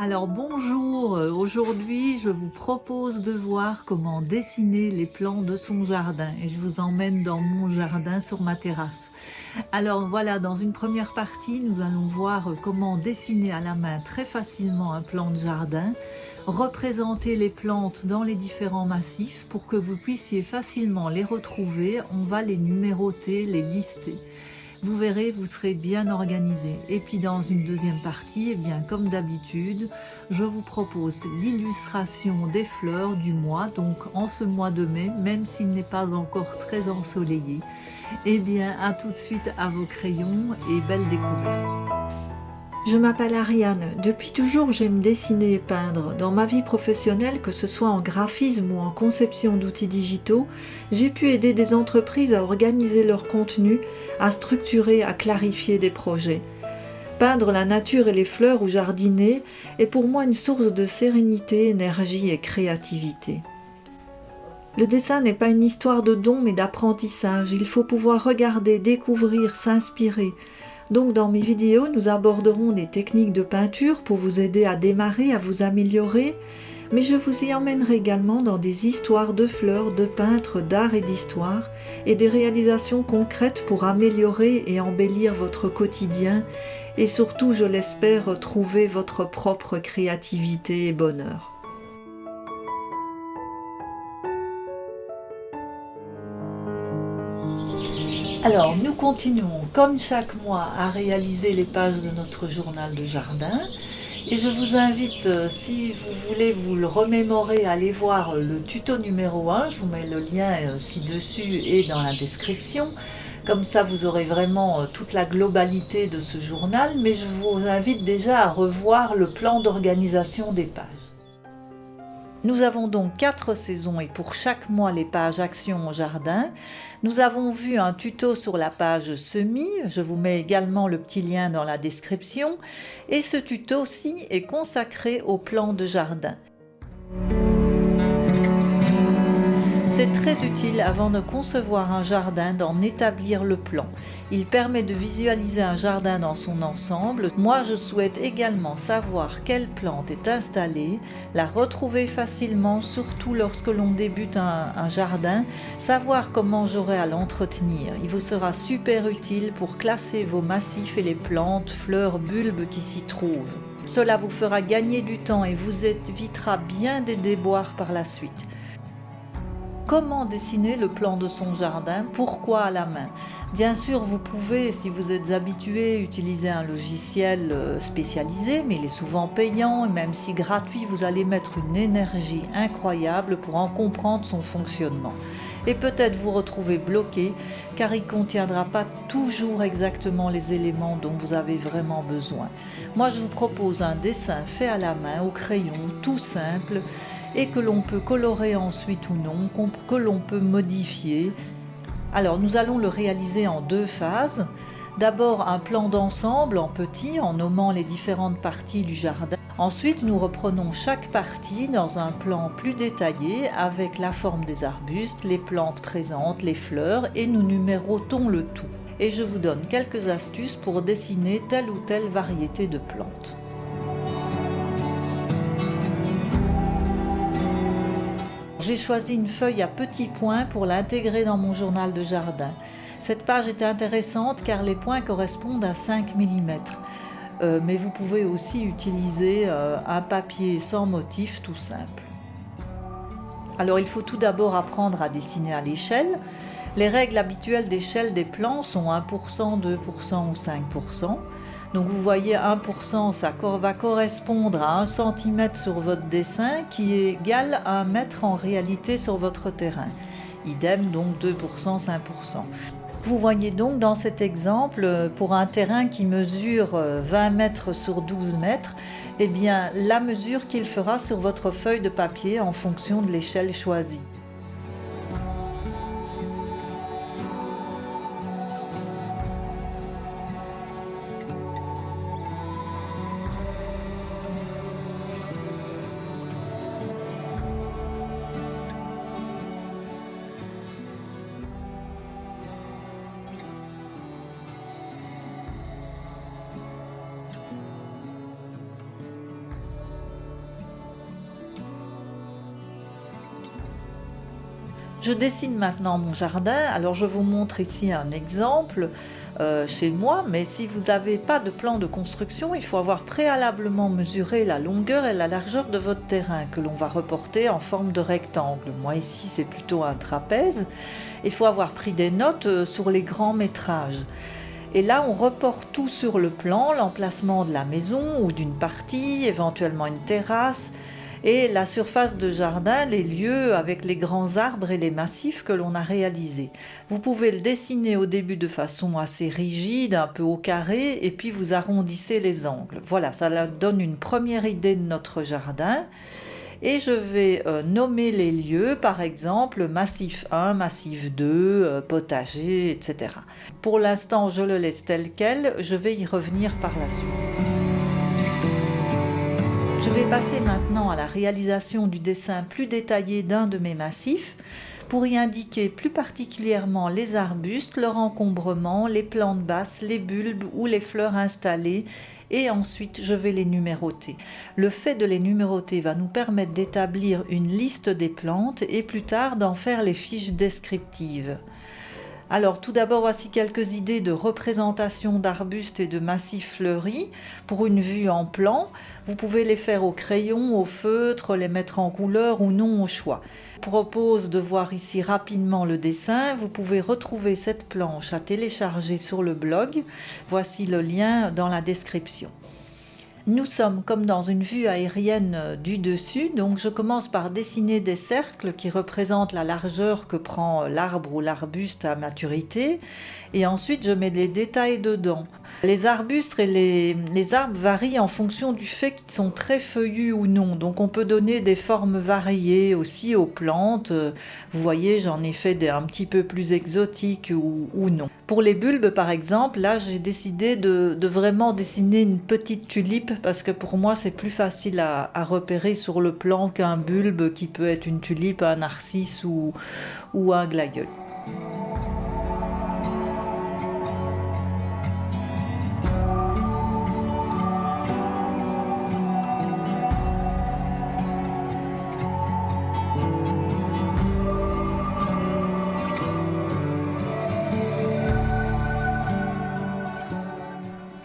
Alors bonjour, aujourd'hui je vous propose de voir comment dessiner les plans de son jardin et je vous emmène dans mon jardin sur ma terrasse. Alors voilà, dans une première partie, nous allons voir comment dessiner à la main très facilement un plan de jardin, représenter les plantes dans les différents massifs pour que vous puissiez facilement les retrouver. On va les numéroter, les lister. Vous verrez, vous serez bien organisé. Et puis dans une deuxième partie, eh bien, comme d'habitude, je vous propose l'illustration des fleurs du mois, donc en ce mois de mai, même s'il n'est pas encore très ensoleillé. Eh bien, à tout de suite à vos crayons et belle découverte. Je m'appelle Ariane. Depuis toujours, j'aime dessiner et peindre. Dans ma vie professionnelle, que ce soit en graphisme ou en conception d'outils digitaux, j'ai pu aider des entreprises à organiser leur contenu, à structurer, à clarifier des projets. Peindre la nature et les fleurs ou jardiner est pour moi une source de sérénité, énergie et créativité. Le dessin n'est pas une histoire de don mais d'apprentissage. Il faut pouvoir regarder, découvrir, s'inspirer. Donc dans mes vidéos, nous aborderons des techniques de peinture pour vous aider à démarrer, à vous améliorer, mais je vous y emmènerai également dans des histoires de fleurs, de peintres, d'art et d'histoire, et des réalisations concrètes pour améliorer et embellir votre quotidien, et surtout, je l'espère, trouver votre propre créativité et bonheur. Alors, nous continuons comme chaque mois à réaliser les pages de notre journal de jardin. Et je vous invite, si vous voulez vous le remémorer, à aller voir le tuto numéro 1. Je vous mets le lien ci-dessus et dans la description. Comme ça, vous aurez vraiment toute la globalité de ce journal. Mais je vous invite déjà à revoir le plan d'organisation des pages. Nous avons donc 4 saisons et pour chaque mois les pages Action au jardin. Nous avons vu un tuto sur la page semis, je vous mets également le petit lien dans la description. Et ce tuto-ci est consacré au plan de jardin. C'est très utile avant de concevoir un jardin d'en établir le plan. Il permet de visualiser un jardin dans son ensemble. Moi, je souhaite également savoir quelle plante est installée, la retrouver facilement, surtout lorsque l'on débute un jardin, savoir comment j'aurai à l'entretenir. Il vous sera super utile pour classer vos massifs et les plantes, fleurs, bulbes qui s'y trouvent. Cela vous fera gagner du temps et vous évitera bien des déboires par la suite. Comment dessiner le plan de son jardin? Pourquoi à la main? Bien sûr, vous pouvez, si vous êtes habitué, utiliser un logiciel spécialisé, mais il est souvent payant et même si gratuit, vous allez mettre une énergie incroyable pour en comprendre son fonctionnement. Et peut-être vous retrouver bloqué car il ne contiendra pas toujours exactement les éléments dont vous avez vraiment besoin. Moi, je vous propose un dessin fait à la main, au crayon, tout simple, et que l'on peut colorer ensuite ou non, que l'on peut modifier. Alors nous allons le réaliser en 2 phases. D'abord un plan d'ensemble en petit en nommant les différentes parties du jardin. Ensuite nous reprenons chaque partie dans un plan plus détaillé avec la forme des arbustes, les plantes présentes, les fleurs et nous numérotons le tout. Et je vous donne quelques astuces pour dessiner telle ou telle variété de plantes. J'ai choisi une feuille à petits points pour l'intégrer dans mon journal de jardin. Cette page est intéressante car les points correspondent à 5 mm. Mais vous pouvez aussi utiliser un papier sans motif tout simple. Alors il faut tout d'abord apprendre à dessiner à l'échelle. Les règles habituelles d'échelle des plans sont 1%, 2% ou 5%. Donc vous voyez 1%, ça va correspondre à 1 cm sur votre dessin qui est égal à 1 mètre en réalité sur votre terrain. Idem donc 2%, 5%. Vous voyez donc dans cet exemple, pour un terrain qui mesure 20 mètres sur 12 mètres, eh bien la mesure qu'il fera sur votre feuille de papier en fonction de l'échelle choisie. Je dessine maintenant mon jardin. Alors je vous montre ici un exemple chez moi, mais si vous n'avez pas de plan de construction, il faut avoir préalablement mesuré la longueur et la largeur de votre terrain que l'on va reporter en forme de rectangle. Moi ici c'est plutôt un trapèze. Il faut avoir pris des notes sur les grands métrages. Et là, on reporte tout sur le plan, l'emplacement de la maison ou d'une partie, éventuellement une terrasse, et la surface de jardin, les lieux avec les grands arbres et les massifs que l'on a réalisés. Vous pouvez le dessiner au début de façon assez rigide, un peu au carré, et puis vous arrondissez les angles. Voilà, ça donne une première idée de notre jardin. Et je vais nommer les lieux, par exemple massif 1, massif 2, potager, etc. Pour l'instant, je le laisse tel quel, je vais y revenir par la suite. Je vais passer maintenant à la réalisation du dessin plus détaillé d'un de mes massifs pour y indiquer plus particulièrement les arbustes, leur encombrement, les plantes basses, les bulbes ou les fleurs installées, et ensuite je vais les numéroter. Le fait de les numéroter va nous permettre d'établir une liste des plantes et plus tard d'en faire les fiches descriptives. Alors tout d'abord, voici quelques idées de représentation d'arbustes et de massifs fleuris pour une vue en plan. Vous pouvez les faire au crayon, au feutre, les mettre en couleur ou non au choix. Je propose de voir ici rapidement le dessin. Vous pouvez retrouver cette planche à télécharger sur le blog. Voici le lien dans la description. Nous sommes comme dans une vue aérienne du dessus, donc je commence par dessiner des cercles qui représentent la largeur que prend l'arbre ou l'arbuste à maturité, et ensuite je mets les détails dedans. Les arbustes et les arbres varient en fonction du fait qu'ils sont très feuillus ou non, donc on peut donner des formes variées aussi aux plantes. Vous voyez, j'en ai fait des un petit peu plus exotiques ou non. Pour les bulbes par exemple, là j'ai décidé de vraiment dessiner une petite tulipe parce que pour moi c'est plus facile à repérer sur le plan qu'un bulbe qui peut être une tulipe, un narcisse ou un glaïeul.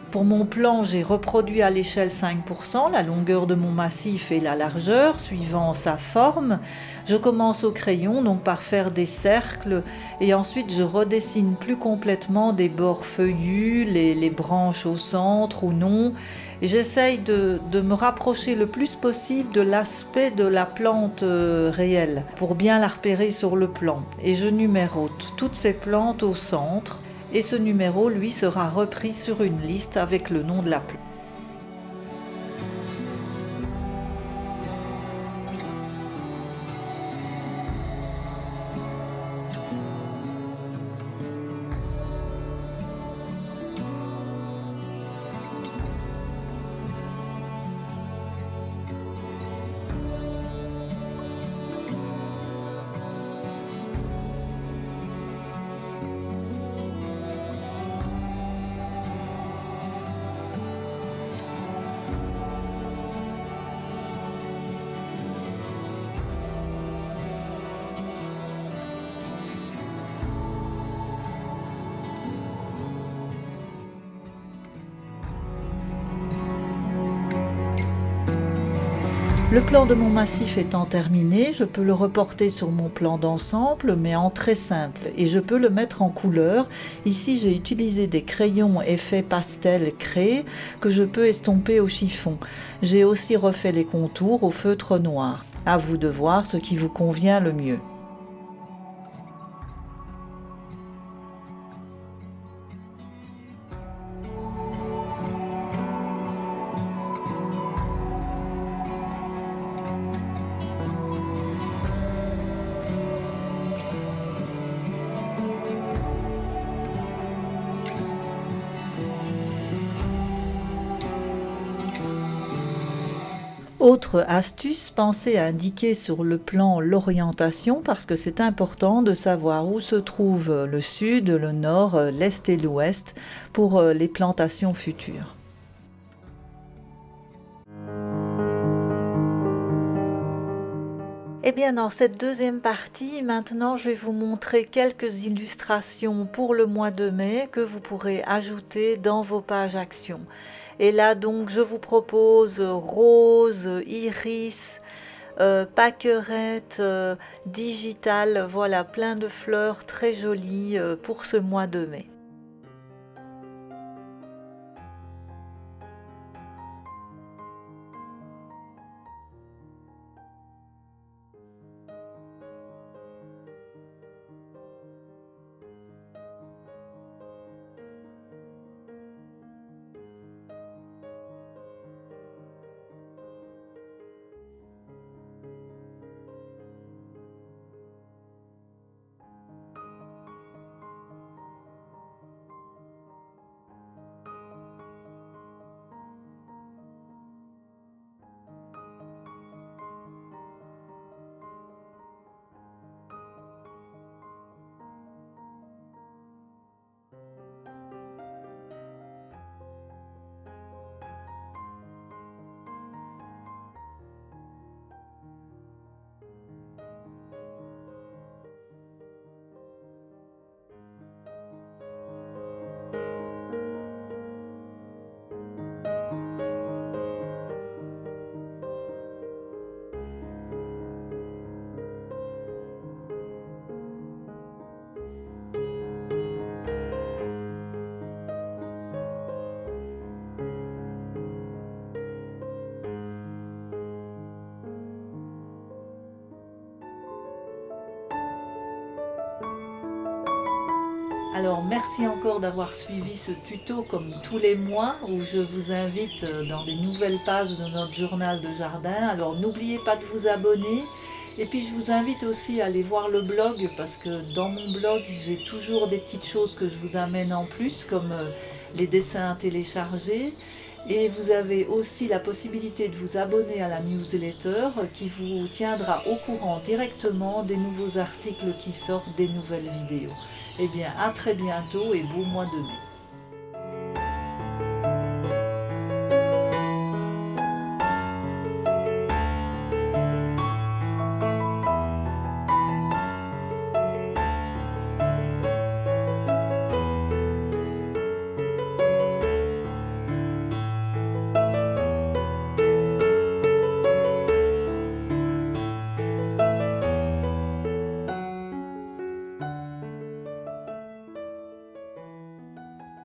Pour mon plan, j'ai reproduit à l'échelle 5% la longueur de mon massif et la largeur, suivant sa forme. Je commence au crayon, donc par faire des cercles, et ensuite je redessine plus complètement des bords feuillus, les branches au centre ou non. Et j'essaye de me rapprocher le plus possible de l'aspect de la plante réelle, pour bien la repérer sur le plan. Et je numérote toutes ces plantes au centre. Et ce numéro, lui, sera repris sur une liste avec le nom de la plante. Le plan de mon massif étant terminé, je peux le reporter sur mon plan d'ensemble, mais en très simple, et je peux le mettre en couleur. Ici, j'ai utilisé des crayons effet pastel craie que je peux estomper au chiffon. J'ai aussi refait les contours au feutre noir. À vous de voir ce qui vous convient le mieux. Autre astuce, pensez à indiquer sur le plan l'orientation parce que c'est important de savoir où se trouve le sud, le nord, l'est et l'ouest pour les plantations futures. Eh bien, dans cette deuxième partie, maintenant, je vais vous montrer quelques illustrations pour le mois de mai que vous pourrez ajouter dans vos pages actions. Et là, donc, je vous propose rose, iris, pâquerette, digitale, voilà, plein de fleurs très jolies pour ce mois de mai. Alors merci encore d'avoir suivi ce tuto comme tous les mois où je vous invite dans des nouvelles pages de notre journal de jardin. Alors n'oubliez pas de vous abonner et puis je vous invite aussi à aller voir le blog parce que dans mon blog j'ai toujours des petites choses que je vous amène en plus comme les dessins à télécharger. Et vous avez aussi la possibilité de vous abonner à la newsletter qui vous tiendra au courant directement des nouveaux articles qui sortent, des nouvelles vidéos. Eh bien, à très bientôt et beau mois de mai.